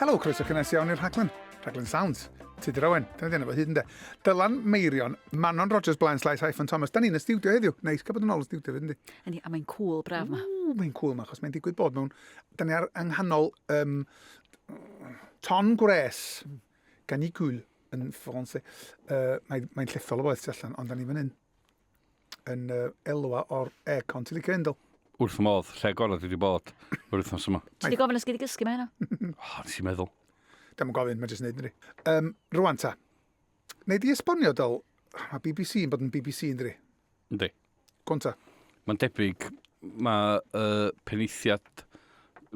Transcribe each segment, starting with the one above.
Helo, croeso cynnes iawn i'r Rhaglen. Rhaglen Sounds. Tudur Owen. Dyna di enw fo hyd yn de. Dylan Meirion, Manon Rogers Blaen Slais Hyphen Thomas. Da ni'n y studio heddiw. Neis cael bod yn ôl y studio fyd, yndi? A mae'n cool braf ma. Mae'n cool ma, achos mae'n digwydd bod mewn. Da ni ar ynghanol ton gwres gan i gwyl yn ffronsau. Mae'n llethol o boeth tu allan, ond da ni fan hyn yn elwa o'r aircon ti licio Endel. Wrth y modd, lle gorau dwi wedi bod o'r wythnos yma. Ti wedi gofyn os gyd i gysgu me hynna? Nes i'n meddwl. Dim yn gofyn, mae'n jyst neud yn di. Rwan ta, neu di esbonio dal, mae BBC yn bod yn BBC yn dri? Yndi. Gwnta? Mae'n debyg, mae penithiad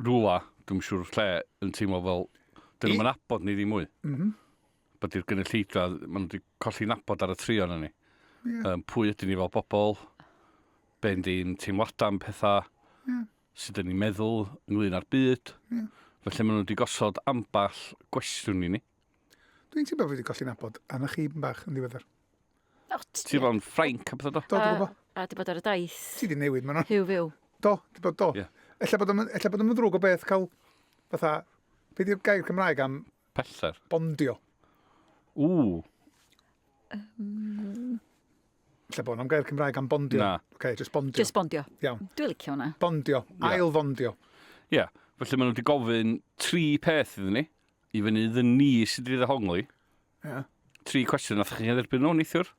rwla, dwi'n siŵr lle, yn teimlo fel, dyn nhw'n nabod ni ddim mwy. Bod i'r gynulleidfa, maen nhw wedi colli nabod ar y trio na ni. Pwy ydyn ni fel bobl, be'n di'n teimladau am pethau, sydd ni'n meddwl ynglyn â'r byd. Felly maen nhw wedi gosod amball gwestiwn i ni. Dwi'n teimlo wedi colli nabod, anna chi bach yn ddiweddar. Ti fo'n Ffrainc a bethau do? Do, dwi'n gwybod. A di bod ar y daith. Ti di newid, Manon. Hyw fyw. Do, di bod do. Ella bod yn ddrwg o beth cael, fatha, beth yw'r gair Cymraeg am... Peller. Bondio. Lle bod am gair Cymraeg am bondio? Na. OK, just bondio. Just bondio. Iawn. Dwi'n licio hwnna. Bondio. Ail fondio. Ie. Felly maen nhw wedi gofyn 3 peth iddyn ni, i fyny iddyn ni sydd wedi ddehongli. 3 cwestiwn, nath chi'n erbyn nhw, neithiwr?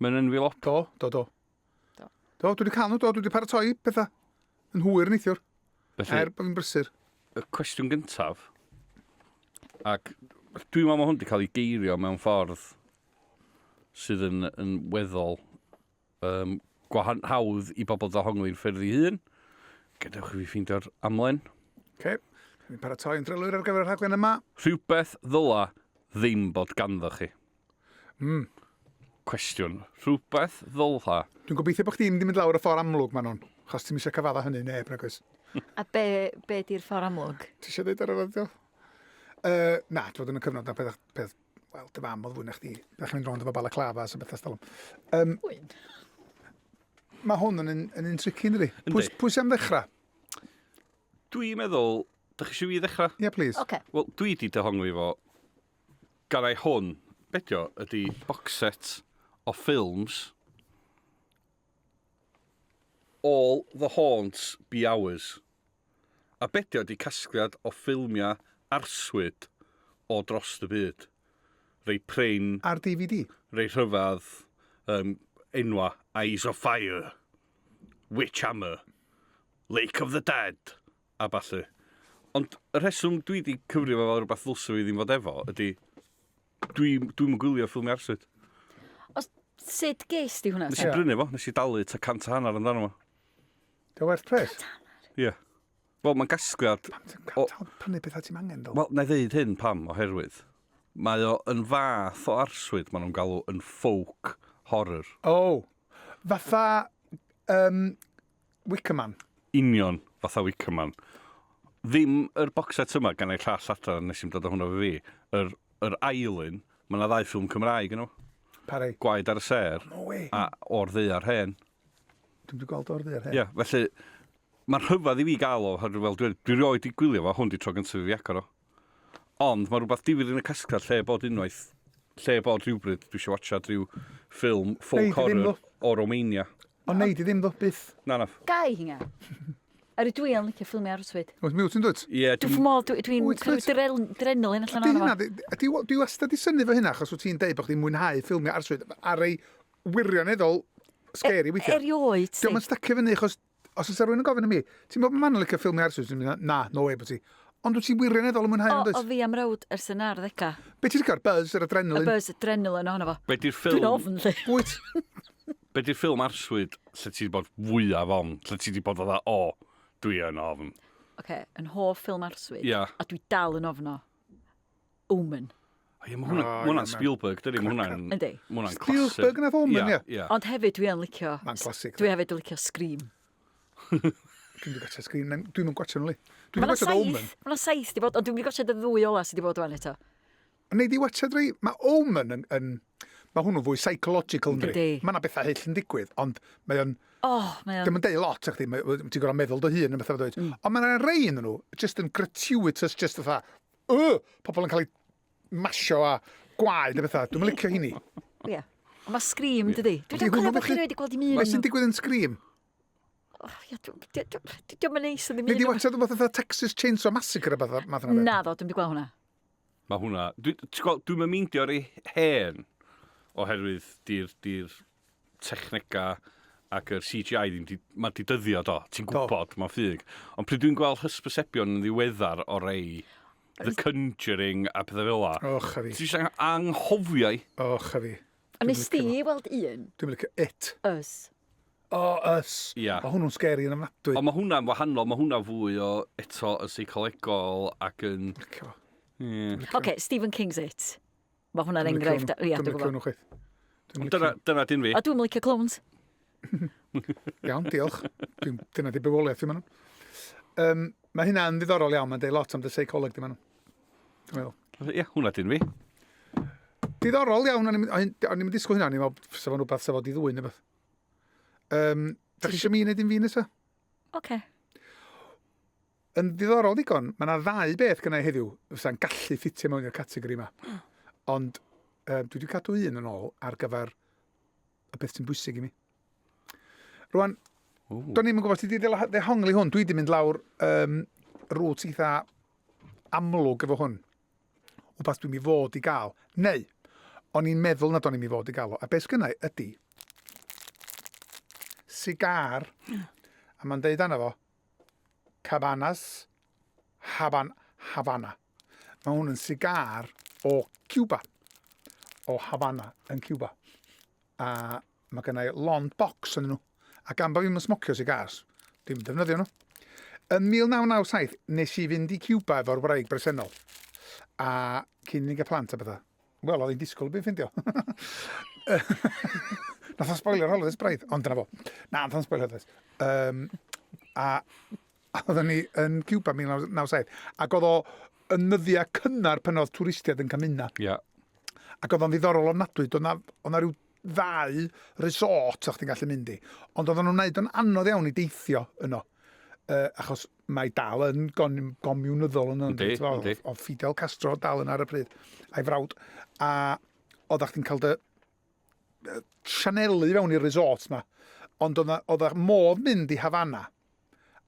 Mae'n enwylop. Do, dwi wedi cael nhw, dwi wedi paratoi pethau. Yn hwyr neithiwr. Er bod fi'n brysur. Y cwestiwn gyntaf, ac dwi'n meddwl mae hwn wedi cael ei geirio mewn ffordd sydd yn weddol hawdd i bobl ddehongli'n ffyrdd i hun. Gadewch i fi ffeindio'r amlen. OK, fi'n paratoi yn drylwyr ar gyfer y rhaglen yma. Rhywbeth ddyla ddim bod ganddo chi. Cwestiwn. Rhywbeth ddylha. Dwi'n gobeithio bod chdi'n mynd lawr y ffordd amlwg, Manon. Chos ti'n eisiau cyfadda hynny, neb nag oes. A be di'r ffordd amlwg? Ti eisiau dweud ar y radio? Na, dwi'n bod yn y cyfnod na peth, wel, dy fam oedd fwy na chdi. Bech mynd rond efo balaclavas a bethau stalwm. Mae hwn yn un tricky, ynddi? Pwy sy'n ddechrau? Dwi'n meddwl, dych chi eisiau fi ddechrau? Yeah, please. Okay. Wel, dwi wedi dehongli fo. Gan ei hwn, bedio, ydy box set o ffilms All the Haunts Be Ours. A bedio ydy casgliad o ffilmiau arswyd o dros y byd. Rei prein... Ar DVD? Rei rhyfedd, enwa, Eyes of Fire, Witch Hammer, Lake of the Dead, a ballu. Ond y rheswm dwi wedi cyfrio fel rhywbeth ddylsw i ddim fod efo, ydy dwi'n gwylio ffilmi arswyd. Sut ges di hwnna? Nes i brynu fo, nes i dalu ta 100 amdano fo. Dy werth pres? Ie. Wel, mae'n gasgliad... Prynu beth ti'n angen, do? Wel, na i ddeud hyn pam oherwydd. Mae o yn fath o arswyd maen nhw'n galw yn folk horror. Fatha Wickerman. Union fatha Wickerman. Ddim yr box set yma gan ei llall adran nes i'n dod o hwnna fy fi. Yr Ailyn, mae yna 2 ffilm Cymraeg yn nhw. Parei? Gwaed ar y Ser. No way. A O'r Ddaear Hen. Dwi'n wedi gweld O'r Ddaear Hen. Ie, felly, mae'r rhyfedd i fi gael o, dwi rioed i gwylio fo, hwn di tro gyntaf i fi agor o. Ond mae rhywbeth difyr yn y casgliad lle bod unwaith, lle bod rhywbryd dwi eisiau watchad rhyw ffilm folk horror o Romania. Ond neud i ddim ddo, byth. Na. Gai hinga. Ar y dwi yn licio ffilmi arswyd. Oes miwt yn dod? Ie. Dwi'n drenol un allan o'n efo. Dwi wastad i synnu fo hynna, achos wyt ti'n deud bod chdi'n mwynhau ffilmio arswyd ar ei wirioneddol scary weithiau. Erioed, si. Diolch yn stacio fyny, achos os oes rhywun yn gofyn am mi, ti'n bod ma'n licio ffilmio arswyd, na, no way bod ti. Ond wyt ti'n wirioneddol yn mwynhau yn dweud? O fi am rawd ers yn ar ddecca. Be ti'n licio? Buzz, yr adrenalin? Y buzz adrenalin ohono fo. Be di'r ffilm... Dwi'n ofn, lle. Wyt? Be di'r ffilm arswyd lle ti wedi bod fwyaf on? Lle ti wedi bod o dda, dwi yn ofn. Oce, yn hoff ffilm arswyd. Ia. A dwi dal yn ofn o. Omen. Mae hwnna'n Spielberg, dydy? Mae hwnna'n classic. Spielberg yn Omen, ia. Ond hefyd dwi yn licio... Ma'n classic. Dwi hefyd yn licio Scream. Dwi'n gwachio Scream, dwi'n mynd gwachio nhw li. Mae'n 7 di bod, ond dwi'n mynd gwachio y 2 ola sydd di bod o'n eto. Nei di watchad rei, mae Omen yn... Mae hwnnw fwy psychological yn rei. Mae yna bethau hyll yn digwydd, ond mae o'n... Ddim yn deud lot, ych ti, ti'n gorau meddwl dy hun yn bethau dweud. Ond mae yna rei yn nhw, just yn gratuitous, just fatha, pobl yn cael ei masio a gwaed a bethau. Dwi'n licio hynny. Ie. Ond mae Scream, dydi? Ydi Dwi'n hwnnw cofio bod chi wedi gweld i mi. Mae sy'n digwydd yn Scream. Diolch yn neis yn ddim Nid i watcha dwi'n fatha Texas Chainsaw Massacre a bethau math yna. Na ddo, dwi'n gweld hwnna. Mae hwnna... Dwi'n meindio ar ei hen oherwydd di'r technega ac yr CGI mae di dyddio do. Ti'n gwybod, mae'n ffug. Ond pryd dwi'n gweld hysbysebion yn ddiweddar o rei The Conjuring a pethau fel la. Och, a fi. Ti'n eisiau anghofiau. Och, a fi. Ond nes ti weld un? Dwi'n licio It. Us. Us. Ia. Mae hwnnw'n scary yn ymnadwy. Ond mae hwnna'n wahanol, mae hwnna fwy o eto y seicolegol ac yn... Licio. Oce, Stephen King's It. Mae hwnna'n enghraifft. Ie, dwi'n gwybod. Dyna dyn fi. A dwi'n licio clowns. Iawn, diolch. Dyna di bywoliaeth i Manon. Mae hynna'n ddiddorol iawn, mae'n deud lot am dy seicoleg di Manon. Dwi'n meddwl. Ie, hwnna dyn fi. Diddorol iawn, o'n i'n mynd disgwyl hynna, o'n i'n meddwl sef o'n rhywbeth sef o di ddwy'n neu beth. Da chi eisiau mi wneud un fi nesa? Oce. Yn ddiddorol digon, mae yna ddau beth gynnau heddiw fysa'n gallu ffitio mewn i'r categori yma. Ond dwi wedi cadw un yn ôl ar gyfer y beth sy'n bwysig i mi. Rwan, do'n i'n gwybod, ti wedi ddehongli hwn, dwi wedi mynd lawr rŵt eitha amlwg efo hwn. Wbath dwi'n mi fod i gael. Neu, o'n i'n meddwl na do'n i'n mi fod i gael o. A beth gynnau ydy sigar, a mae'n deud anna fo, Cabanas Havana. Mae hwn yn sigar o Cuba. O Havana yn Cuba. A mae gennau lond box yn nhw. A gan bod fi'n smocio sigars, dim defnyddio nhw. Yn 1997, nes i fynd i Cuba efo'r wraig bresennol. A cyn i gael plant a bethau. Wel, oedd hi'n disgwyl beth ffindio. Nath o'n spoilio'r holidays braidd, ond dyna fo. Na, nath o'n spoilio'r holidays. A oedden ni yn Cuba 1997. Ac oedd o yn nyddiau cynnar pan oedd twristiaid yn Camina. Ia. Ac oedd o'n ddiddorol ofnadwy. Oedd na rhyw 2 resort o'ch ti'n gallu mynd i. Ond oedden nhw'n gwneud yn anodd iawn i deithio yno. Achos mae dal yn gomiwnyddol yn ynddo. O Fidel Castro dal yn ar y pryd. A'i frawd. A oeddach ti'n cael dy sianelu fewn i'r resort yma. Ond oeddach modd mynd i Havana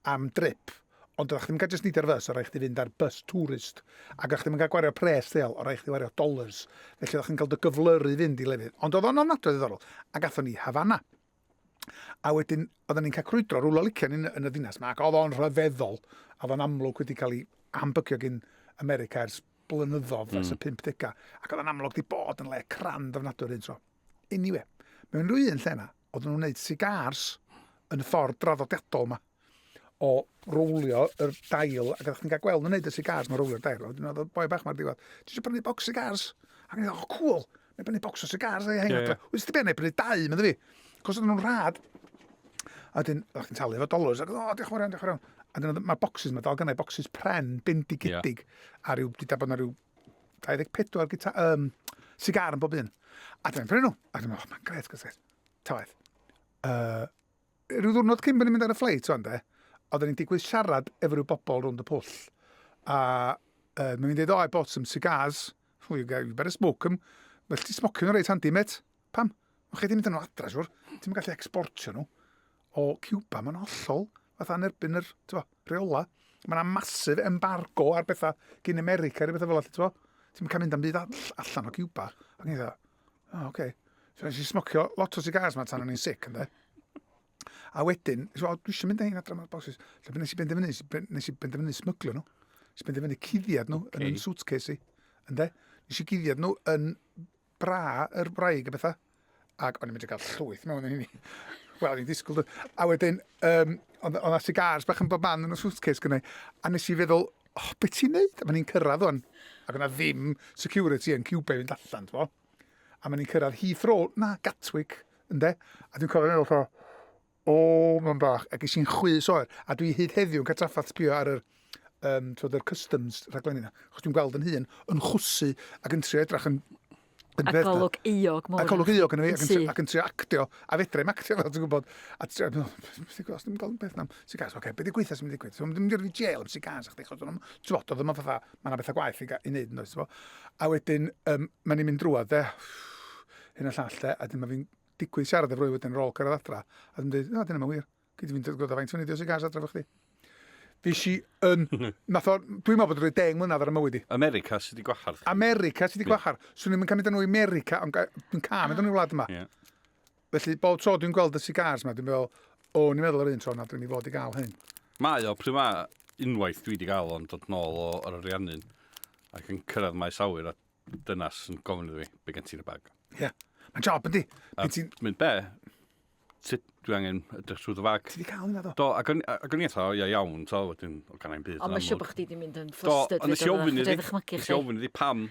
am drip. Ond oeddach ddim yn cael just nid ar fys, o rhaid chdi fynd ar bus tourist. Ac oeddach ddim yn cael gwario pres ddeol, o rhaid chdi wario dollars. Felly oeddach chi'n cael dy gyflyru fynd i lefydd. Ond oedd o'n ofnadwy ddiddorol. A gathon ni Havana. A wedyn, oedden ni'n cael crwydro rwla lician yn y ddinas yma. Ac oedd o'n rhyfeddol. A oedd o'n amlwg wedi cael ei hambygio gyn America ers blynyddodd ers y 50au. Ac oedd o'n amlwg wedi bod yn le crand ofnadwy'r un tro. Anyway, mewn rhywun lle yna, oedden nhw'n gwneud cigars yn y ffordd draddodiadol yma o rowlio yr dail, ac oeddech chi'n cael gweld nhw'n gwneud y cigars mae rowlio'r dail. Oedd y boi bach mae'r diwedd, ti eisiau prynu bocs cigars? Ac yn dweud, cool, mae'n prynu bocs o cigars. Wyt ti ben ei prynu 2, mynd fi? Cos oedden nhw'n rhad. A dyn, oeddech chi'n talu efo dollars, ac diolch yn fawr iawn. A dyn, mae'r bocsys yma, dal gynnau bocsys pren, bendig-gidig, a rhyw, di dabod na rhyw 24 cigar yn bob un. A dwi'n prynu nhw. A dwi'n meddwl, mae'n gret, gret. Tawaith. Rhyw ddwrnod cyn bod ni'n mynd ar y ffleit, o'n de, oedden ni'n digwydd siarad efo rhyw bobl rownd y pwll. A mae'n dweud, I bought some cigars. You better smoke them. Well, ti smocio nhw reit handi, met. Pam? Mae chi di mynd yn nhw adra, siwr. Ti'n gallu exportio nhw. O Cuba, mae'n hollol. Fatha yn erbyn yr rheola. Mae'n masif embargo ar bethau gyn America, ar bethau fel allu, ti'n cael mynd am byd allan o Cuba. Ac ni'n dweud, oce. So, nes i smocio lot o cigars ma tan o'n i'n sic, ynddo. A wedyn, dwi eisiau mynd ein adra mae'r boxes. Nes i benderfynu smyglo nhw. Nes i benderfynu cuddiad nhw yn yn suitcase i. Ynddo. Nes i cuddiad nhw yn bra yr braig a bethau. Ac o'n i'n mynd i gael llwyth mewn yn hynny. Wel, ni'n disgwyl. A wedyn, oedd yna cigars bach yn bob man yn y suitcase gynnau. A nes i feddwl, beth ti'n neud? A ma'n i'n cyrraedd o'n. Ac o'na ddim security yn Cuba i fynd allan, fo. A ma'n i'n cyrraedd Heathrow, Gatwick, ynddo. A dwi'n cofio meddwl, mae'n bach. Ac eisiau'n chwys oer. A dwi hyd heddiw yn cael traffath sbio ar yr customs rhaglen yna. Chos dwi'n gweld yn hun yn chwsu ac yn trio edrach yn A golwg eog mor. A golwg eog yn fi, Yn ac yn trio actio, a fedra i'm actio fel ti'n gwybod. A ti'n gwybod, dwi'n gael beth nam, cigars, oce, beth i gweithio sy'n mynd i digwydd? So, dwi'n mynd i'r fi jail am cigars, achos dwi'n gwybod, oedd yma fatha, mae yna bethau gwaith i wneud yn oes, a wedyn, mae'n i'n mynd drwad, hyn a llall, a dyn mae fi'n digwydd siarad efo rwy wedyn rôl cyrraedd adra, a dwi'n dweud, dyna mae'n wir, gyd fi'n gwybod a faint o'n idio cigars adra fo chdi. Fi si yn... Dwi'n meddwl bod rwy'n 10 mlynedd ar y mywyd i. America sydd wedi gwahardd. America sydd wedi gwahardd. Swn i'n cymryd nhw i America, ond dwi'n cael mynd o'n i wlad yma. Felly, bob tro dwi'n gweld y cigars yma, dwi'n meddwl, ni'n meddwl yr un tro na dwi'n i fod i gael hyn. Mae o, pryd mae unwaith dwi wedi gael o'n dod nôl o'r ariannyn ac yn cyrraedd Maes Awyr a dynas yn gofyn iddo fi, be gen ti'n y bag? Ie. Mae'n job, yndi. Mynd be? Sut dwi angen edrych trwy dy fag? Ti wedi cael hynna, do? Do, ac o'n i etho, iawn, so, wedyn, o ganau'n byd. Ond mae siw bod chdi wedi mynd yn Do, flustered. ond nes i ofyn iddi pam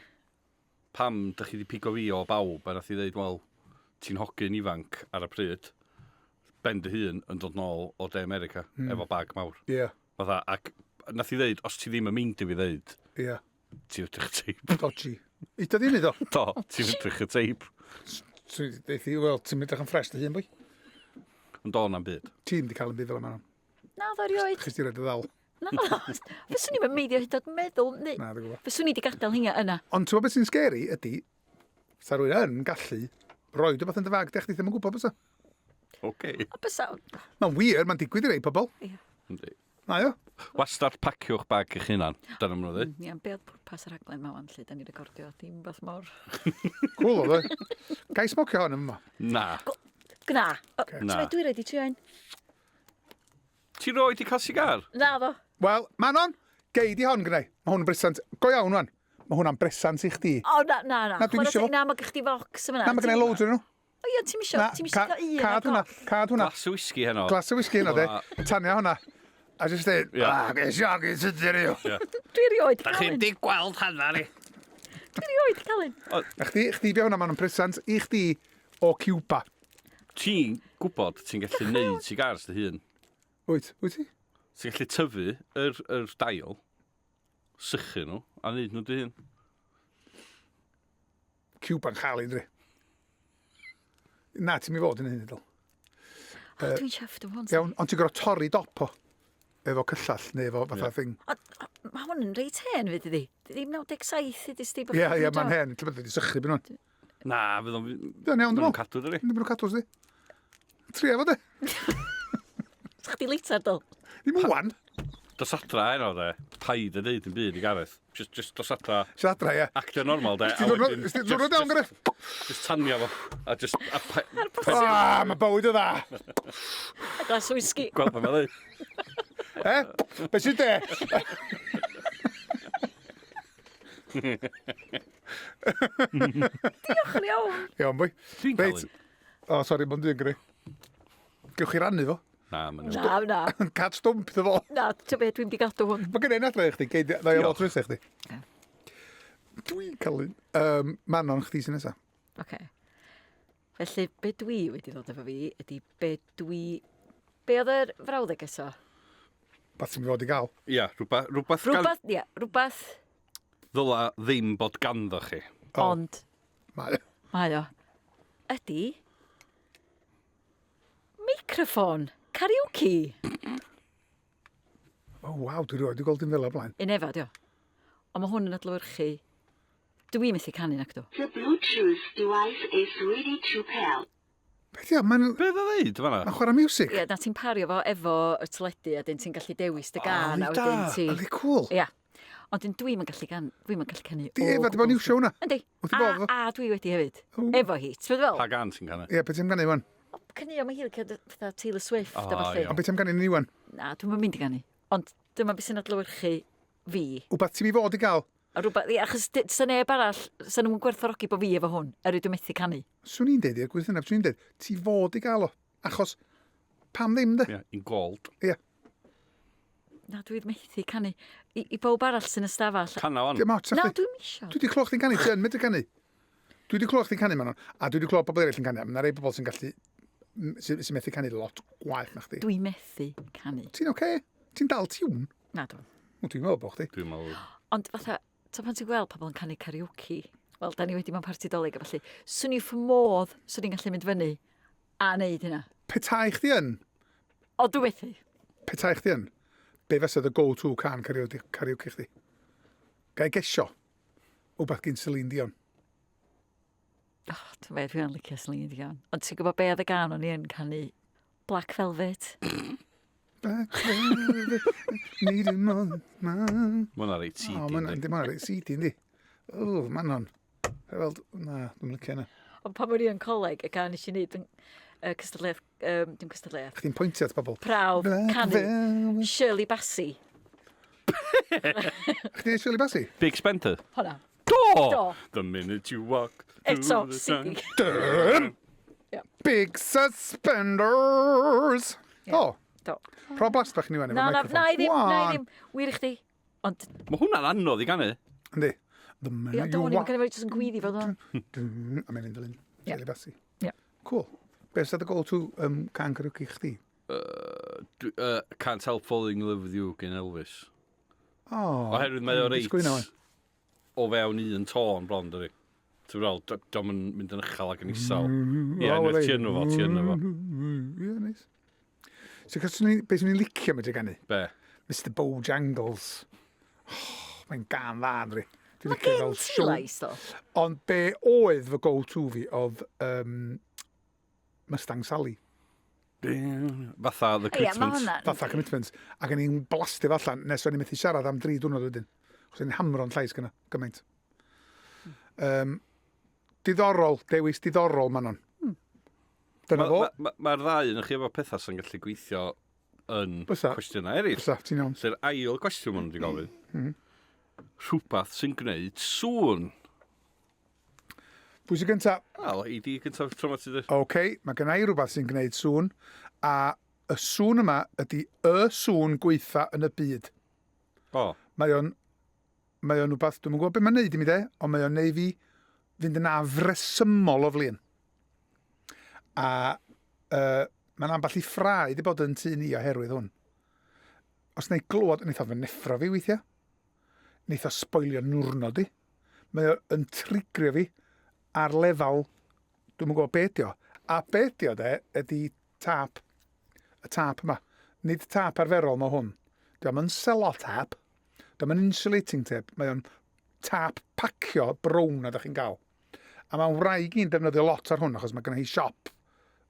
dych chi wedi pigo fi o bawb, a nath i ddeud, wel, ti'n hogyn ifanc ar y pryd, ben dy hun yn dod nôl o De America, efo bag mawr. Ie. Fatha, ac nath i ddeud, os ti ddim yn mynd i fi ddeud, Ie. ti'n edrych teip. Dodgy. Eita di ni, do? Do, ti'n edrych y teip. Deithi, wel, ti'n mynd yn ffres dy hun, bwy? Ond do na'n byd. Ti'n mynd i cael yn byd fel yma. Na, ddo rioed. Chys ti roed y ddal. Na, fyswn i'n meidio hyd oed meddwl. Na, dwi'n gwybod. Fyswn i wedi gadael hinga yna. Ond ti'n gwybod beth sy'n scary ydy, sa rwy'n yn gallu roi rhywbeth yn dy fag, dech chi ddim yn gwybod beth. Oce. A bysa... Mae'n wir, mae'n digwydd i rei pobl. Yndi. Na, jo. Wastad paciwch bag eich hunan. Dyna maen nhw ddweud. Ia'n beth pwrpas y rhaglen ma wan, lle da ni recordio, dim beth mor... Cool, oedd e. Gai smocio hon yma? Na. Gna. Na. Dwi rhaid i trio ein. Ti roi di cael sigar? Na, ddo. Wel, Manon, gei di hon gynnau. Mae hwn yn bresant. Go iawn, wan. Mae hwnna'n bresant i chdi. O, na. Na, dwi'n isio fo. Na, mae gych chi fox yma. Na, mae gennau loads yn nhw. O, ia, ti'n misio cael un. Cad hwnna. Cad hwnna. Glas o whisky heno. Glas o whisky hynna, de. Tania hwnna. A jyst dweud, geisio sydd i ryw. Dwi rioed i Da cael chi'n un. di gweld hana ni. Dwi rioed i cael un. A chdi be hwnna, Manon, bresant i chdi o Cuba. Ti'n gwybod ti'n gallu neud sigars dy hun. Wyt ti? Ti'n gallu tyfu yr dail, sychu nhw, a neud nhw dy hun. Cuba'n chael un, dwi. Na, ti'n mi fod yn hyn, idol. Dwi'n chefft o hwn. Iawn, ond ti'n gorau torri dop o. Efo cyllall, neu efo fatha thing. Mae hwn yn reit hen fyd ydi. Di 97 ydi sti. Ie, mae'n hen. Ti'n bod wedi sychu byn nhw'n. Na, fydd o'n... Dwi'n iawn, dwi'n cadw dyri. Dwi'n cadw, di. Tri efo, de. Chdi litar, dol. Ddim yn wan. Dos adra heno, de. Paid y deud yn byd i Gareth. Just dos adra. Sydd adra, ie. Actio normal, de. Ysdi ddwrnod iawn, Gareth? Just tanio fo. A just... Mae bywyd o dda. A glas o whisky. Gweld pa mae'n dweud. Be sydd de? Diolch yn iawn. Iawn, bwy. Dwi'n cael un. O, sori, mae'n dwi'n gry. Gewch chi rannu fo? Na, mae'n... Na. Cad stwmp iddo fo. Na, ti'n beth, dwi'n di gadw hwn. Mae gen i'n adra i chdi, gei ddau o lot rhys i chdi. Dwi'n cael un. Manon, chdi sy'n nesaf. Oce. Felly, be dwi wedi ddod efo fi ydy be dwi... Be oedd yr frawddeg eto? Bath sy'n fod i gael. Ia, rhywbeth... Rhywbeth. Ddyla ddim bod ganddo chi. Ond... Mae. Mae o. Ydy... Microffon. Karaoke. O, waw, dwi'n rhoi, dwi'n gweld dim fel o blaen. Un efo, dio. Ond mae hwn yn adlewyrchu... Dwi methu canu nac do. The Bluetooth device is ready to pair. Beth ia, mae'n... Be dda ddeud, fanna? Mae'n chwarae music. Ie, na ti'n pario fo efo y teledu a dyn ti'n gallu dewis dy gan. O, da. Oli cool. Ie. Ond dwi'n gallu canu. Di Efa, di bod niw show na? Yndi. Wyt ti bod fo? A dwi wedi hefyd. O. Efo hi. Ti'n fel? Pa gan sy'n canu? Ie, beth ti'n ganu wan? Cynnu mae hi fatha Taylor Swift a O, falle. iawn. Ond beth ti'n ganu ni wan? Na, dwi'n mynd i ganu. Ond dyma beth sy'n adlewyrchu fi. Wbeth ti'n mi fod i gael? A rhywbeth, achos sy'n neb arall, sy'n nhw'n gwerthorogi bo fi efo hwn, dwi'n methu canu. Swn i'n deud i'r gweithio swn i'n deud, ti fod i gael o. Achos, pam ddim, de? Ia, i'n gold. Ie. Na, dwi'n methu canu. I bob arall sy'n ystafell. Cana on. Dim ots, Na, chdi. dwi'n misio. Dwi wedi clywed chdi'n canu, ti yn medru canu. Dwi wedi clywed chdi'n canu, Manon. A dwi wedi clywed pobl eraill yn canu. Mae'n rhai pobl sy'n gallu, sy'n methu canu lot gwaith na chdi. Dwi'n methu canu. Ti'n oce? Ti'n dal tiwn? Na, dwi'n. Dwi'n meddwl bod chdi. Dwi'n meddwl... Ond fatha, ta pan ti'n gweld pobl yn canu karaoke, Wel, da ni wedi mewn parti dolyg a felly. Swn i ffmodd, swn i'n gallu mynd fyny a neud hynna. Petai chdi yn? O, dwi methu. Petai chdi yn? Be fysa dy go-to can karaoke chdi? Gai gesio? Wbeth gyn Celine Dion. Dwi'n meddwl dwi'n licio Celine Dion. Ond ti'n gwybod be oedd y gan o'n i yn canu Black Velvet? Black Velvet, need it more, man. Mae'n reit seedy. Mae'n reit seedy, yndi. O, Manon. Wel, na, dwi'n licio yna. Ond pan o'n i yn coleg, y gan eisiau gwneud cystadleuaeth, dim cystadleuaeth, Chdi'n pwyntio at bobl. prawf, canu, Shirley Bassey. Chdi'n Shirley Bassey? Big Spender. Honna. Do! The minute you walk Eto, through the CD. sun. Big suspenders! O, Do. Pro blast bach ni wan efo Na, microphone. na i ddim. Wir i chdi. Ond, Mae hwnna'n anodd i ganu. Yndi. The ia, minute do, you ni'n walk... cael ei fod yn gwyddi fod o'n. A mae'n dilyn. Ie. Shirley Bassey. Ie. Cool. Beth sydd y go-to can karaoke chdi? Can't help falling in love with you gen Elvis. O. Oherwydd mae o reit Disgwyl wan. o fewn un tôn bron, dydi. Ti'n fel, diolch yn mynd yn uchel ac yn isel. Ie, O, nid reit. ti enw fo, ti enw fo. Ie, neis. So, beth sy'n ni'n licio medru ganu? Be? Mr Bojangles. Oh, mae'n gan dda, Andri. Dwi'n Mae licio gen fel ti show. lais, do. Ond be oedd fy go-to fi oedd Mustang Sally. Fatha The Ie, mae Commitments. hwnna. Fatha commitments. Ac yn i'n blastio allan nes o'n i'n methu siarad am 3 diwrnod wedyn. Chos o'n i'n hamro'n llais gyna, gymaint. Diddorol, dewis diddorol, Manon. Dyna fo. Mae'r ddau yn chi efo pethau sy'n gallu gweithio yn Bysa. cwestiynau eraill. Bysa, ti'n iawn. Se'r ail cwestiwn maen nhw wedi gofyn. Rhywbeth sy'n gwneud sŵn. Pwy sy'n gyntaf? Wel, i di gyntaf tro ma ti di. OK, mae gen i rhywbeth sy'n gwneud sŵn, a y sŵn yma ydy y sŵn gweitha yn y byd. O, Mae o'n rhywbeth, dwi'n gwybod beth mae'n neud i mi de, ond mae o'n neud fi fynd yn afresymol o flin. A mae'n amball i ffrau wedi bod yn tu ni oherwydd hwn. Os neu glwad, yn eitha fy neffro fi weithiau. Neith o sboilio nwrnod i. Mae o'n trigrio fi ar lefel, dwi'n gwybod beth o. A beth o de, ydy tap. Y tap yma. Nid tap arferol mae hwn. Diolch yn selotap. Diolch yn insulating tape. Mae o'n tap pacio brown na da chi'n gael. A mae'n wraig i'n defnyddio lot ar hwn, achos mae gen i siop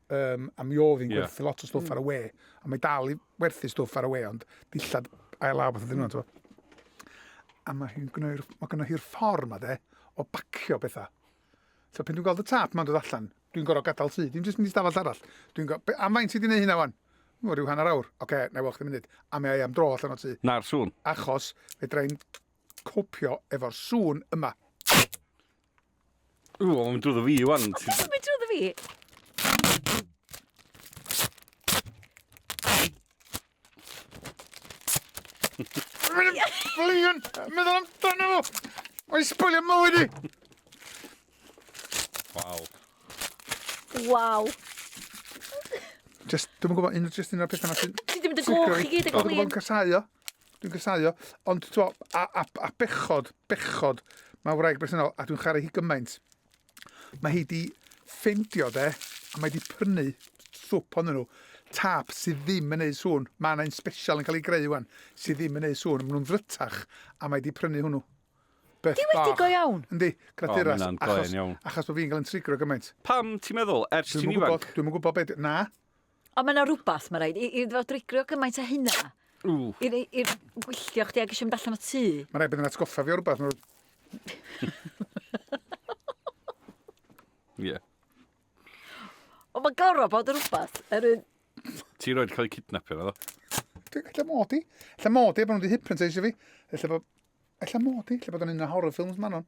a mi o fi'n gwerthu lot o stwff ar y we. A mae dal i werthu stwff ar y we, ond dillad ail awr beth ydyn nhw. A mae gynnu hi'r ffordd ma de, o bacio bethau. So pen dwi'n gweld y tap ma'n dod allan, dwi'n gorau gadael tŷ. Dwi'n jyst mynd i stafell arall. Am faint sydd wedi'i gwneud hynna wan? O, ryw hanner awr. Oce, na i weld chdi munud. A mae am dro allan o tŷ. na'r sŵn. Achos fedra i'n copio efo'r sŵn yma. Mae'n mynd drwyddo fi wan. Beth mae'n drwyddo fi? Flin! Meddwl amdano fo! O'i sbwylio mywyd i! Waw. Waw. Dwi'n gwybod, un o'r pethau na sy'n... Ti ddim yn goch i gyd y Dwi'n glin. casau o. Dwi'n casau o. Ond, a bechod, mae wraig bresennol, a dwi'n charae hi gymaint. Mae hi di ffeindio de, a mae hi di prynu swp ond nhw, tap sydd ddim yn neud sŵn. Mae yna un special yn cael ei greu wan, sydd ddim yn neud sŵn. Maen nhw'n ddrytach, a mae hi di prynu hwnnw. Beth Di wedi go iawn. Yndi, graduras. O, ma' hynna'n gloyn iawn. Achos bod fi'n cael yn trigro gymaint. Pam ti'n meddwl, ers ti'n ifanc? Dwi'n gwybod beth... Na. Ond mae yna rhywbeth, mae rhaid, i fod drigrio gymaint a hynna. Ww. I'r gwylltio chdi ag eisiau mynd allan o tŷ. Mae rhaid bod yn atgoffa fi o rhywbeth. Ie. Ond mae'n gorfod bod yn rhywbeth. Ti roed cael ei kidnapio na ddo? Ella mod i. Ella mod i, bod nhw wedi hypnotisio fi. Ella mod i. Ella bod yn un o horror films Manon.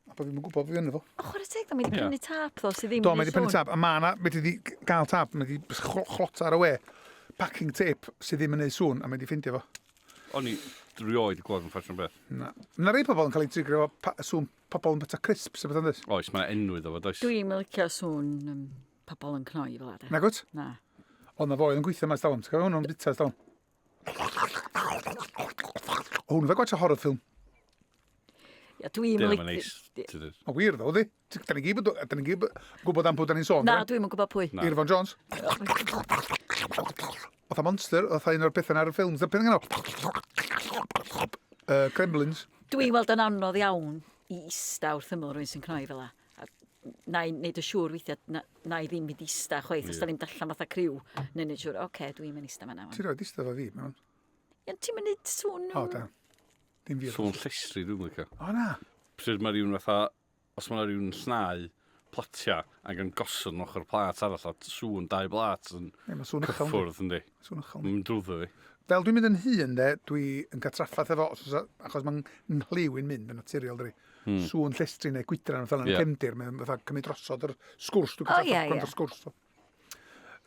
A bod fi'n gwybod fi yna fo. O, chwarae teg, mae wedi prynu tap ddo, sydd ddim Do, yn mae wedi prynu tab. A mae yna, mae wedi gael tab. Mae wedi chlota ar y we. Packing tape sydd ddim yn neud sŵn. A mae wedi ffindio fo. O'n i drioed i glwad yn ffasiwn beth. Na. Mae rei pobl yn cael ei trigro sŵn pobl yn bita crisps a beth andys. Oes, mae'n enwyd o fo, does? Dwi'n licio sŵn pobl yn cnoi fel ade. Na gwt? Na. Ond na fo oedd yn gweithio yma stalwm. Ti'n gwybod hwnnw'n bita stalwm? O, hwnnw fe gwach o horror film. Ia, dwi'n Dim yn mynd... neis. Tudur. Mae'n wir ddo, di. Da ni gyd gwybod am pwy da ni'n sôn. Na, dwi'n mynd gwybod pwy. Na. Irfan Jones. Oedd a monster, oedd a un o'r bethau ar y ffilms. Peth yna. Gremlins. Dwi'n weld yn anodd iawn i ista wrth ymwyl rhywun sy'n cnoi fel la. Na i wneud y siŵr weithiau, na i ddim mynd ista chwaith, os da ni'n dallan fatha criw, neu'n neud siŵr, oce, dwi'n mynd ista fan'na. Ti'n rhoi dista fo fi, Manon? Ia, ti'n mynd neud sŵn... O, da. Dim fi. Sôn llestri, dwi'n licio. O, na. Pryd mae rhywun fatha, os mae rhywun snau, platia, ac yn gosod yn ochr plat arall, a sŵn dau blat yn Ie, mae sŵn uchel. cyffwrdd, yndi. Sŵn uchel. Mae'n drwyddo fi. Fel dwi'n mynd yn hun, de, dwi yn cael traffath efo, achos mae'n nghliw yn mynd, yn naturiol, dyri. Sŵn llestri neu gwydran, fel yn cefndir, mae'n fatha cymryd drosod yr sgwrs, dwi'n cael traffath o'r sgwrs.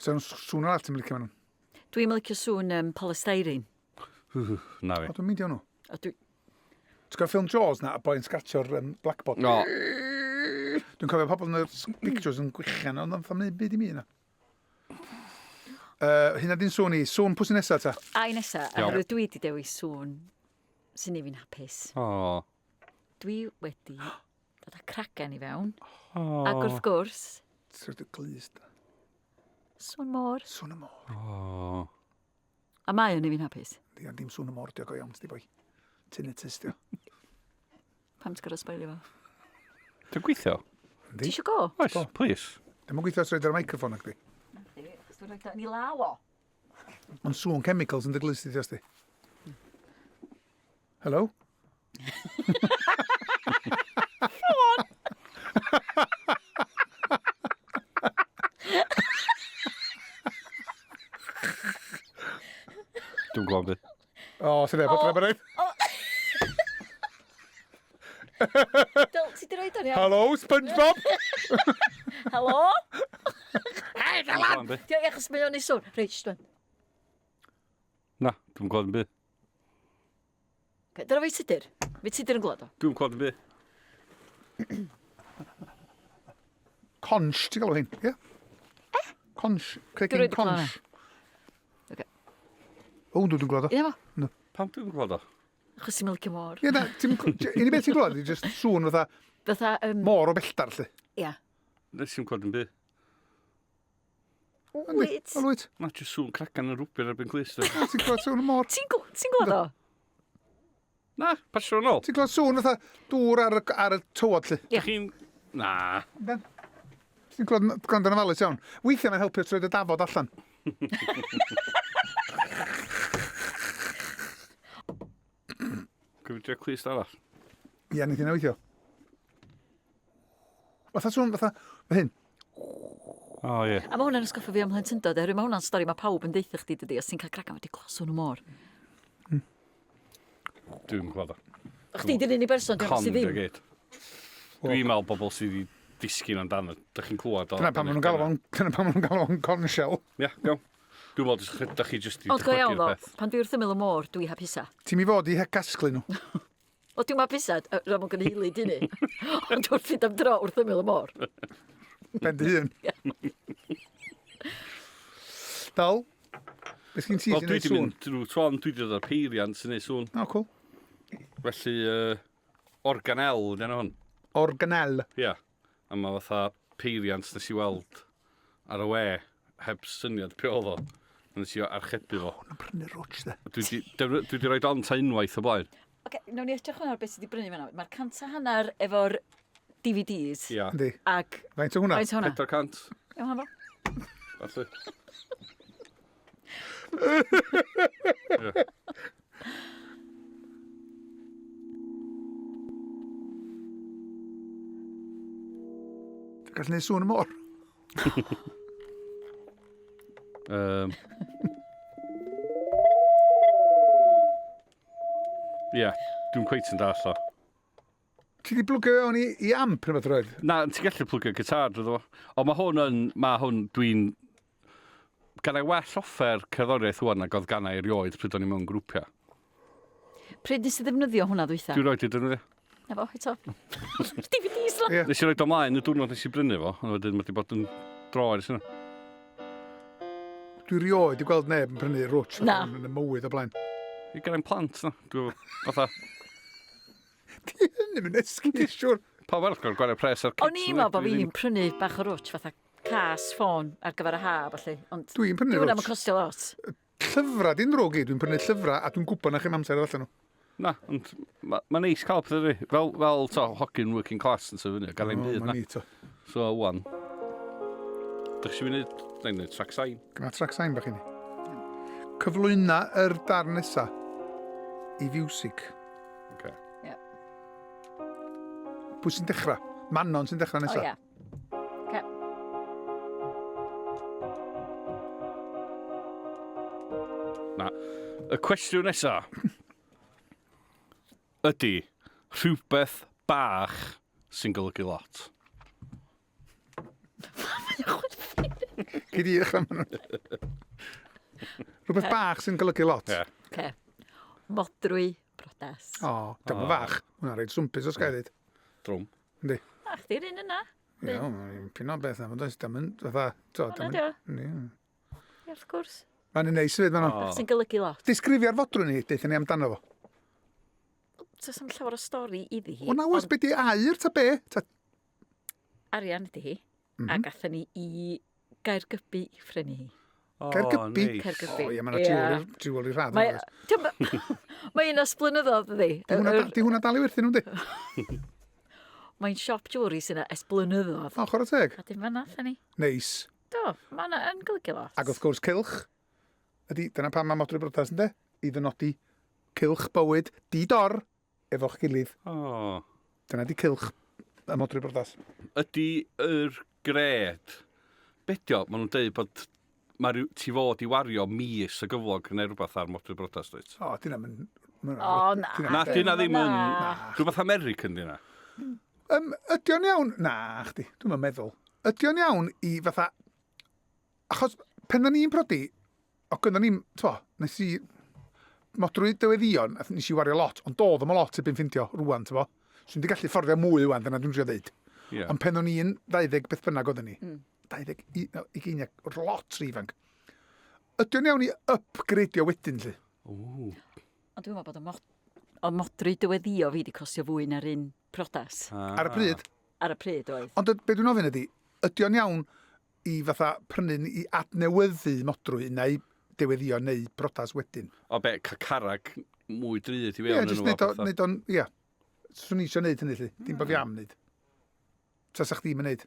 So, sŵn ar alt yn licio ma'n. Dwi'n mynd licio sŵn polystyrene. Na fi. O, dwi'n mynd i o'n nhw. A dwi... Ti'n cael ffilm Jaws na, a boi'n sgartio'r blackboard. No. Dwi'n cofio pobl yn y pictures yn gwychian, ond yn ffamnu byd i mi yna. Hynna di'n sŵn i. Sŵn pwysyn nesaf ta? Ai nesa, oherwydd dwi wedi dewis sŵn sy'n ei fi'n hapus. O. Dwi wedi dod â cragen i fewn. O. Ac wrth gwrs, Sŵn y glist. sŵn môr. Sŵn y môr. O. A mae o'n ei fi'n hapus. Di, ond dim sŵn y môr, diolch o iawn, sti boi. Tinnitus, dio. Pam ti'n gorau sboilio fo? Dwi'n gweithio. Ti eisiau go? Oes, please. Dim yn gweithio os roed ar y microffon ac di. Dwi'n rhoi da ni law o. Mae'n sŵn chemicals yn dy glist i, sti. Hello? Dwi'n gwybod beth. O, sy'n efo, dyna beth. Dyl, ti di rhoi da ni? Hello, SpongeBob? Helo? Dwi'n gwybod beth. Diolch achos mae o'n ei sŵn. Reit, stwan. Na, dwi'n gwybod beth. Dyna fi tudur. Fi tudur yn glod o. Dwi'n gwybod beth. Conch, ti'n galw hyn, ie? Conch, Dwi cregyn rioed 'di clywed conch. Ocê. O, dwi'n gwybod o. Ie fo? Pam dwi'n gwybod o? Achos ti'n mylicio môr. Ie, na, unig beth ti'n gwybod, i just sŵn fatha Fatha, môr o belltar, lle. ia. Nes i'n gwybod yn beth. Wyt. O, Lwyd, Na, jyst sŵn cracan yn rwbio'r erbyn glist. ti'n gwybod sŵn y môr? Ti'n gwybod o? Na, pasio yn ôl. Ti'n gwybod sŵn fatha dŵr ar y tywod, lle. Ie. Chi'n... Na. Ti'n gwybod gwrando yn ofalus iawn. Weithiau mae'n helpu trwy dy dafod allan. Gyfydrio clust arall. Ie, nid yna weithio. Fatha sŵn, fatha hyn. O, ie. A mae hwnna'n ysgoffa fi am hlentyndod, oherwydd mae hwnna'n stori mae pawb yn deitha chdi dydi, os ti'n cael cracan wedi gloswn o môr. Dwi'n gwybod o. Chdi di'r unig berson, dwi'n Con sydd dy ddim. gyd. Dwi'n meddwl bobl sydd wedi disgyn amdano. Dych chi'n clywed o. Dyna pan maen nhw'n galw fo'n conshell. Ie, gawn. Dwi'n meddwl, dych chi jyst i Ond go iawn dychmygu'r ddo, peth. pan dwi wrth ymyl y môr, dwi hapusa. Ti'n mi fod i casglu nhw. O, dwi'n hapusad, rhaid mwyn gynnu hili dyn ni. Ond wrth fynd am dro wrth ymyl y môr. Ben dy hun. Dal, beth chi'n ti Wel, sy'n dwi neud wedi sŵn? mynd drwy tron, dwi wedi dod o'r peiriant sy'n neud sŵn. O, cool. Felly, organel, dyna hwn. Organel. Ia. A mae fatha peiriant nes i weld ar y we, heb syniad pe oedd o. Nes i archebu fo. Yn prynu rwtch, de. Dwi wedi rhoi on ta unwaith o blaen. Oce, nawn ni edrych hwnna ar beth sydd wedi brynu fan'na. Mae'r canta hanner efo'r DVDs. Ia. Yndi. Ac Faint o hwnna? faint o hwnna? 400. Iawn hwnna? Felly. Dwi'n gallu neud sŵn y môr. Ia, dwi'n cweit yn dall o. Ti di blwgio fewn i amp yn beth roedd? Na, ti'n gallu plwgio gitar drwy fo. Ond mae hwn dwi'n... Gan ei well offer cerddoriaeth hwn ac oedd gan ei erioed pryd o'n i mewn grwpiau. Pryd nes i ddefnyddio hwnna ddwytha? Dwi'n rhoi di dynnu. Efo, eto. DVDs la. Ie. Nes i roed o mlaen y diwrnod nes i brynu fo, a wedyn mae wedi bod yn droer sy'n. Dwi rioed i gweld neb yn prynu rwtch Na. yn y mywyd o blaen. I gan ein plant, na. Dwi'n fatha... Di hynny mynd esgyd, siwr. Pa fel gwario pres ar O'n i'n meddwl bod fi'n prynu bach o rwtch fatha cas ffôn ar gyfer y haf, felly. Ond Dwi'n prynu Dwi'n rwtch. am costio lot. Llyfra di'n drwg i, dwi'n prynu llyfra a dwi'n gwybod na chi'n amser efallai nhw. Na, ond mae'n neis cael peth ydy. Fel to, hogyn working class yn sefynu, gael ein byd Ma' na. ni to. So, wan. Dych chi wneud, na'n neud track sign. Gna trac sain bach i ni. Cyflwyna yr darn nesa i fiwsig. Okay. Pwy sy'n dechrau? Manon sy'n dechrau O nesa. ia. Okay. Na. Y cwestiwn nesa ydy rhywbeth bach sy'n golygu lot. Gei di ddechrau Manon. Rhywbeth bach sy'n golygu lot. Ie. Okay. Modrwy brodas. O, dyma fach. Hwna'n rhaid swmpus os gael dweud. Drwm. Yndi. A chdi'r un yna. Ie, mae'n pyn o beth na. Mae'n dweud, fatha... Hwna dio. Ie, wrth gwrs. Mae'n neis fyd, Manon. Bach sy'n golygu lot. Disgrifio'r fodrwn ni, deithon ni amdano fo. Does am llawer o stori iddi hi. Hwna oes beth i air, ta be? Ta... Arian ydi hi. A gathon ni i Gaergybi i ffrenu hi. Caergybi? Caergybi. O, ie, mae'n jiwl i rhaid. Mae'n esblynyddodd, ydi. Di hwnna dal i werthu nhw, di? Mae'n siop jwri sy'n esblynyddodd. O, chwarae teg. A dim fanna, ni. Neis. Do, mae'n yn golygu lot. Ac wrth gwrs, cilch. Dyna pan mae modrwy brodas yn de? I ddynodi cilch bywyd di-dor efo'ch gilydd. O. Dyna di cilch y modrwy brodas. Ydy yr gred, bedio, maen nhw'n deud bod ti fod i wario mis y gyflog neu rhywbeth ar modrwy brodas, dweud. O, dyna mynd... O, na. Na, dyna ddim yn... Na. Rhywbeth American dyna. Ydy o'n iawn... Na, chdi, dwi'n meddwl. Ydy o'n iawn i fatha... Achos, pen da ni'n prodi, o gynda ni'n... Twa, nes i... Modrwy dyweddion, nes i wario lot, ond doedd yma lot erbyn ffindio rwan, twa. So, ni'n gallu fforddio mwy rwan, dyna dwi'n trio ddeud. Yeah. Ond pen o'n i'n 20 beth bynnag oedden ni. 20 o'r lot rhifang. Ydy o'n iawn i upgradio wedyn, lle? Ond dwi'n meddwl bod o modrwy dyweddio fi wedi costio fwy na'r un prodas. Ar y pryd. Ar y pryd, oedd. Ond be dwi'n ofyn ydy, ydy o'n iawn i fatha prynu i adnewyddu modrwy neu dyweddio neu brodas wedyn? O be, carag mwy drud i Ie, fewn jyst neud o'n, ie. Swn i eisiau neud hynny, lle. Dim bod fi am neud. Ta sa'ch ddim yn neud.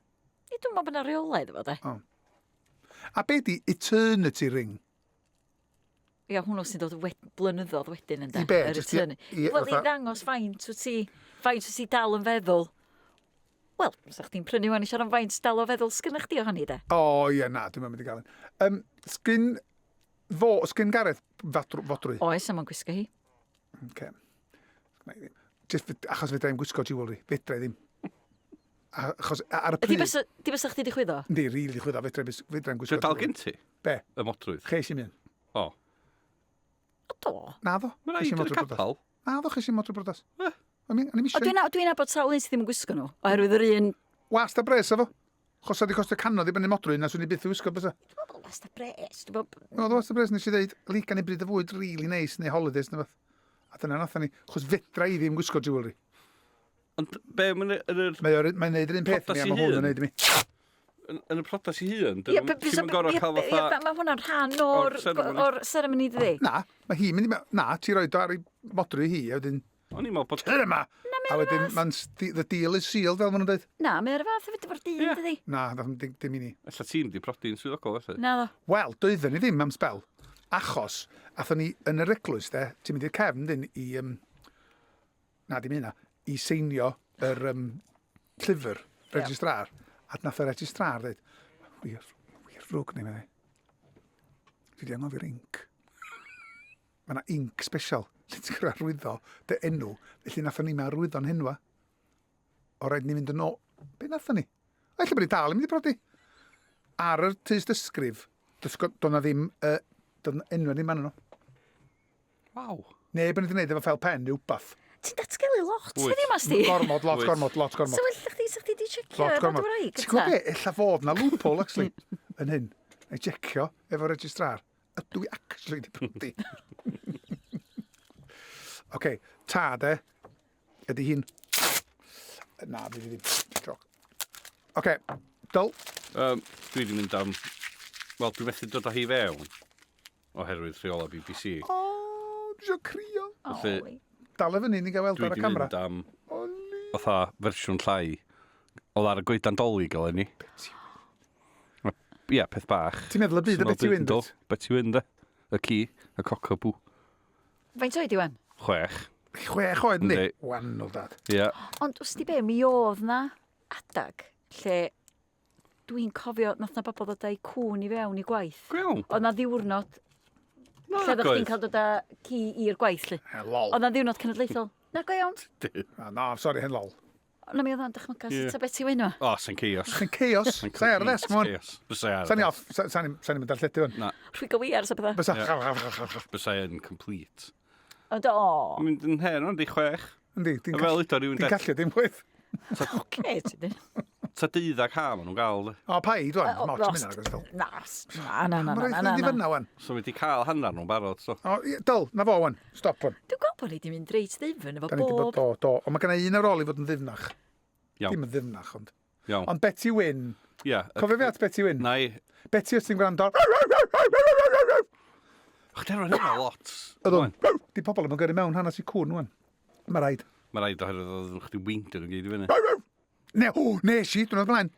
Dwi'n meddwl bod yna reolaidd efo, de. A be di Eternity Ring? Ia, hwnnw sy'n dod blynyddoedd wedyn yn de. I be? Yr Jyst i- Eternity. i- Wel, i fatha- ddangos faint wyt ti dal yn feddwl. Wel, sa'ch ti'n prynu wan i siarad am faint dal o feddwl sgynnach chdi o hynny, de. O, ie, na, dwi'n mynd i gael un. Sgyn Gareth fodrwy? Oes, am o'n gwisgo hi. Okay. Achos fedra i'n gwisgo jewelry. Fedra i ddim. Achos ar y Di pryd... bys chdi di chwyddo? Yndi, rili chwyddo. Fedra i'n gwisgo Lle dal jewelry. gen ti? Be? Y modrwydd. Ches i mynd. O. O, do. Na ddo. Mae'n Ches i rhaid modrwy i'r brodas. capal. Na ddo, ches i modrwy brodas. Eh. O'n i'n O, eisiau... dwi'n abod sawl un sydd ddim yn gwisgo nhw. Oherwydd yr un... Wast a bres efo. Chos oedd i costio canodd i bynnu modrwy na swn i byth i wisgo bysa. Dwi'n meddwl, wast a bres. Oedd wast a bres nes i ddeud, ligan i bryd y fwyd really neis neu holidays neu beth. A dyna nath ni, chos fedra i ddim gwisgo jewelry. Ond be, Mae'n neud yr un peth Prodas ni, a i mae hwn hun. yn neud i mi. yn y prodas i hun, Ie, ti'n gorau cael fatha... Mae hwnna'n rhan o'r ceremony. o'r ceremony, dydi? Na, mae hi mynd i mewn, na, ti roed o ar ei modrwy hi, a wedyn, O'n i'n meddwl bod... yr yma! A wedyn, the deal is sealed, fel maen nhw'n dweud. Na, mae'r fath hefyd efo'r dyn, Ie. dydi? Na, dim i ni. Ella ti'n di prodi'n swyddogol, felly. Na, ddo. Wel, doedden ni ddim am spel, achos, athon ni yn yr eglwys, de, ti'n mynd i'r cefn, dyn, i, na, dim hynna, i seinio yr llyfr, registrar, a nath y registrar dweud, wir rwg neu meddwl. Dwi di anghofio'r inc. Mae yna inc special, lle ti'n gwrdd arwyddo dy enw, felly nathon ni mewn arwyddo'n henwa. O rhaid ni fynd yn ôl. Be nathon ni? O, ella bod ni dal yn mynd i brodi. Ar y tys dysgrif, doedd na ddim, doedd na enw ddim anno. Waw. Neu bod ni wedi gwneud efo fel pen neu wbath. Ti'n datgelu lot, Wyt. heddi mas di? Gormod, lot Wyt. gormod. So well chdi, sa chdi di checio Lot bod gormod. wraig Ti'n gwybod be? Ella fod na loophole, actually, yn hyn. Neu jecio efo registrar. Ydw i actually di brodi. Oce, ta de, Ydy hi'n... Na, fi ddim. Joc. Oce, Dyl. Dwi wedi mynd am... Wel, dwi methu dod o hi fewn. Oherwydd rheola BBC. O, dwi eisiau crio. Felly, Dal e fyny, ni gael weld dwi ar y wedi camera. mynd am Oli. fatha fersiwn llai. Oedd ar y goedan dolyg o lenni. Ia, peth bach. Ti'n meddwl y byd y Betty Wyn, dwyt? Betty Wyn, de. Y ci, y cockaboo. Faint oed i wan? 6. 6 oed, ni? Yndi. Wannol, dad. Ia. Ond wrth di be, mi oedd na adag lle dwi'n cofio, nath na bobl ddod â'i cwn i fewn i gwaith. Gwewn. Oedd na ddiwrnod lle ddech chi'n cael dod â ci i'r gwaith, lle. Lol. Oedd na ddiwrnod cenedlaethol. Na, go iawn. No, sori, hen lol. Na mi oedd o'n dychmyga Ie. sut o beth i wyn o. O, sy'n chaos. Sy'n chaos. Sa'n ar y ddesg, mwyn. Bysai ar Sa'n i off. Sa'n i'n mynd ar llety fan. Na, Rwy gywir sa bydda. Bysa. bysai yn complete. Ond o. Mynd yn her, ond di 6. Yndi, A fel ydw rhywun di'n gallu dim gwyth. Oce, ti di. Ta 12 ha maen nhw'n gael, de. O, paid, wan. Mo, ti'n mynd Rost. ar agos, Dyl. Na. Mae'n rhaid i fyna, wan. So wedi cael hanner nhw'n barod, so. O, Dyl, na fo, wan. Stop, wan. Dwi'n gwybod bod ni di mynd reit ddifn efo Da ni di bod, bob. do. Ond mae gen i un ar ôl i fod yn ddifnach. Iawn. Dim yn ddifnach, ond. Iawn. Ond Betty Wyn. Ia. Cofio fi at Betty Wyn? Nai. Betty, os ti'n gwrando. Ach, derwy'n hynna lot. Ydw. Di pobl yma'n gyrru mewn hanes i cwn, wan. Mae rhaid. Mae rhaid oherwydd oedd chdi weindio nhw'n gyd i fyny. Nes i, dwi'n oed blaen.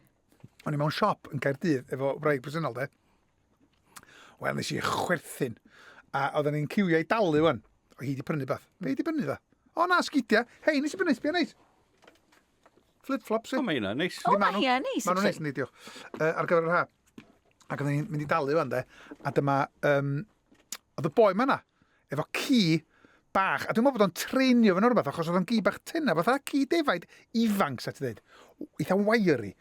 O'n i mewn siop yn Caerdydd efo wraig presennol, de. Wel, nes i chwerthin. A oedden ni'n ciwio i dalu, wan. O, hi di prynu beth. Be hi di prynu dda? O, na, sgidia. Hei, nes i prynu, sbio neis. Flip-flops, O, mae hynna, neis. O, mae hi yn neis. Ma'n nhw'n neis, yndi, diolch. Ar gyfer yr ha. Ac oedden ni'n mynd i dalu, wan, de. A dyma, oedd y boi ma na, efo ci bach. A dwi'n meddwl bod o'n treinio fan o'r rhywbeth, achos oedd o'n ci bach tenna, fatha ci defaid ifanc, sa ti dweud. Eitha wairi.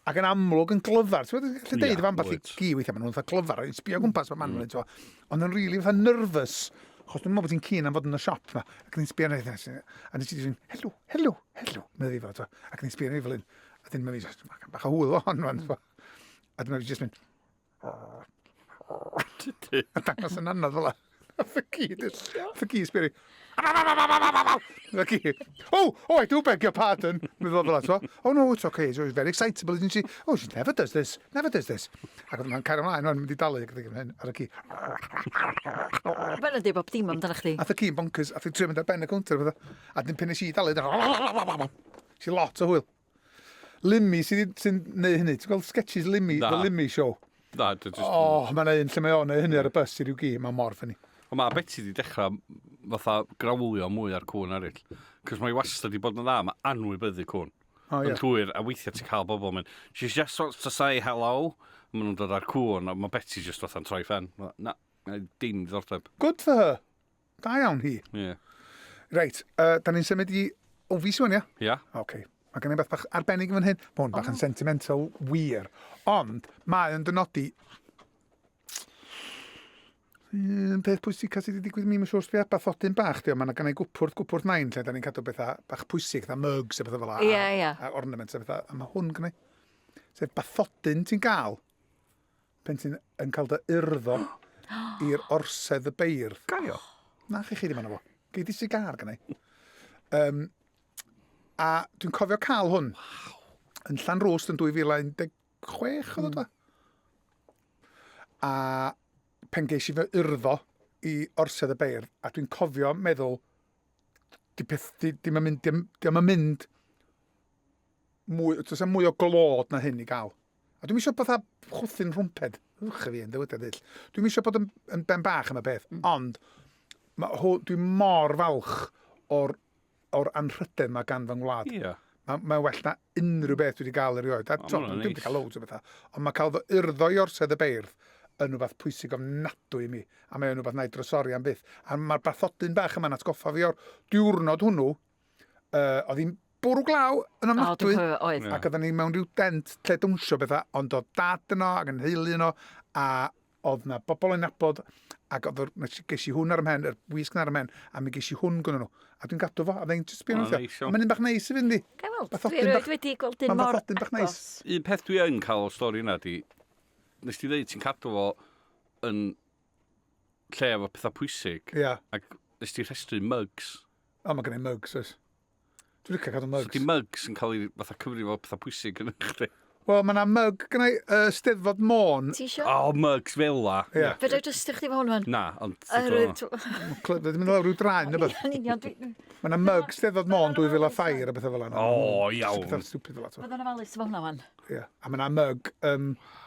Ac yn amlwg yn glyfar. Ti'n meddwl, lle deud efo ambell i gi weithiau, maen nhw'n fatha glyfar. Yn sbio gwmpas fe man nhw'n, ond yn rili fatha nervous. Achos dwi'n meddwl bod ti'n keen am fod yn y siop na. Ac yn sbio na i, a nes i dwi'n, hello. Meddi fel, ac yn sbio na i fel un. A dyn mae fi, bach o hwyl o hon, a dyma fi jyst mynd, a dangos yn anodd fel la. A fy gi sbio ni. The key. Oh, I do beg your pardon. Oh, no, it's okay. So he's very excitable, isn't she? Oh, she never does this. Ac oedd mae'n cael ymlaen, o'n mynd i dalu ar y ci. Fel ydy bob dim amdano chdi. A the ci yn bonkers, a dwi'n trio mynd ar ben y counter. A dyn pen i dalu, si lot o hwyl. Limmy sy'n neud hynny. Ti'n gweld sketches Limmy, the Limmy show? Na, just... O, mae'n un lle mae o'n neud hynny ar y bus i ryw gi, mae'n mor ffynnu. Ond mae Betty wedi dechrau fatha grawlio mwy ar cwn eraill. Cos mae wastad wedi bod yn dda, mae anwybyddu cwn. O, ie. Yn llwyr, a weithiau ti'n cael bobl mynd, she just wants to say hello. Maen nhw'n dod ar cwn, a mae Betty just fatha'n troi ffen. Na, dim ddordeb. Good for her. Da iawn hi. Ie. Reit, da ni'n symud i Ofis wan, ia? Ia. OK. Mae gen i beth bach arbennig yn fan hyn. Mae hwn bach yn sentimental wir. Ond mae yn dynodi peth pwysig sydd wedi digwydd mi, mae'n siŵr sbio bathodyn bach. Mae yna gan ei gwpwrdd nain lle da ni'n cadw bethau bach pwysig, dda mugs a bethau fel Ie. a ornaments a bethau. A mae hwn gan ei. Sef bathodyn ti'n gael pen ti'n cael dy urddo i'r orsedd y beirdd. Gaio. Na, chi ddim yna fo. Gei di sigar gan ei. A dwi'n cofio cael hwn yn Llanrwst yn 2016 oedd o dda. A pen geis i fy urddo i orsedd y beirdd, a dwi'n cofio meddwl dim yn mynd mwy o glod na hyn i gael. A dwi'n eisiau bod chwthin rhwmped. Wch fi yn dywydau ddill. Dwi'n eisiau bod yn ben bach am y beth, ond dwi'n mor falch o'r anrhyden mae gan fy ngwlad. Ia. Mae'n well na unrhyw beth dwi wedi gael erioed. Dwi'n wedi cael loads o bethau. Ond mae cael fy urddo i orsedd y beirdd yn rhywbeth pwysig ofnadwy i mi. A mae'n rhywbeth na i drysori am byth. A mae'r bathodyn bach yma'n atgoffa fi o'r diwrnod hwnnw. Oedd hi'n bwrw glaw yn ofnadwy. Oedd. Ac oedden ni mewn rhyw dent lle dwnsio bethau. Ond oedd dad yno ac yn heulu yno. A oedd na bobl yn nabod. Ac ges i hwn ar ymhen, yr wisg ar ymhen. A mi ges i hwn gynnu nhw. A dwi'n gadw fo. A dde'n just sbio nhw. Mae'n un bach neis i fynd i. Gai weld, dwi roed wedi gweld un mor agos. Un peth dwi yn cael o stori yna di, nes ti ddeud ti'n cadw fo yn lle efo pethau pwysig. Ia. Ac nes ti rhestru mugs. O, mae gen i mugs, oes. Dwi'n licio cadw So mugs. di mugs yn cael ei fatha cyfri fo pethau pwysig yn chdi. Wel, mae yna mug gynnau Steddfod Môn. Ti isio? O, mugs fel la. Ie. Fe drwy dystio chdi fo hwn fan? Na, ond... Dwi'n mynd lawr rhyw draen neu beth. Yn union, Mae yna mug Steddfod Môn 2005 a bethau fel yna. O, iawn. Pethau stupid fel yna. Fydda'n ofalus fo hwnna fan. Ie. A mae yna mug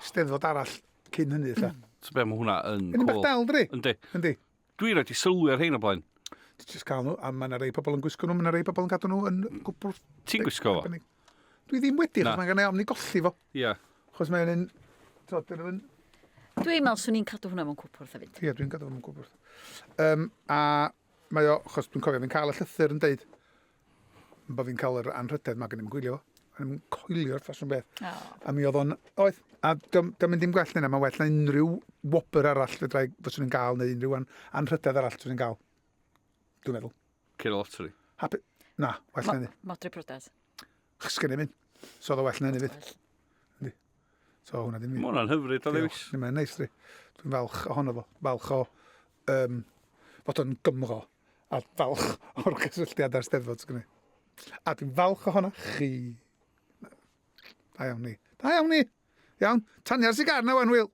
Steddfod arall cyn hynny. So be mae hwnna yn Yn beth del, dri? Yndi. Yndi. Dwi rhaid i sylwi ar hyn o blaen. Ti'n just cael nhw, a mae yna rei pobl yn gwisgo nhw, mae yna rei pobl yn cadw nhw yn gwbl... Ti'n gwisgo fo? Dwi ddim wedi, Na. achos mae'n gynnu ofni golli fo. Ie. Chos mae'n un... Dwi'n Dwi'n meddwl swn i'n cadw hwnna mewn cwpwrdd a fynd. Ie, dwi'n gadw fo'n gwybod. A mae o, chos dwi'n cofio fi'n cael y llythyr yn deud bod fi'n cael yr anrhydedd mae gen i'n gwylio fo. Yn coelio'r ffaswm beth. A mi oedd o'n... Oedd. A dwi'n mynd i'n gwell na, mae'n well na unrhyw wobr arall fyswn i'n gael, neu unrhyw anrhydedd arall fyswn i'n gael. Dwi'n meddwl. Cyr o lottery. Happy... Na, well na ni. Modri priodas. Chysgen i'n mynd. So oedd o well na ni fydd. So hwnna ddim fi. Mae hwnna'n hyfryd o ddewis. Mae'n neis, dwi. Dwi'n falch ohono fo. Falch o fod o'n Gymro. A falch o'r cysylltiad ar Steddfod sgynnu. A dwi'n falch ohono chi. Da iawn ni. Da iawn ni. Iawn. Tanio'r sigar na wan, Wil.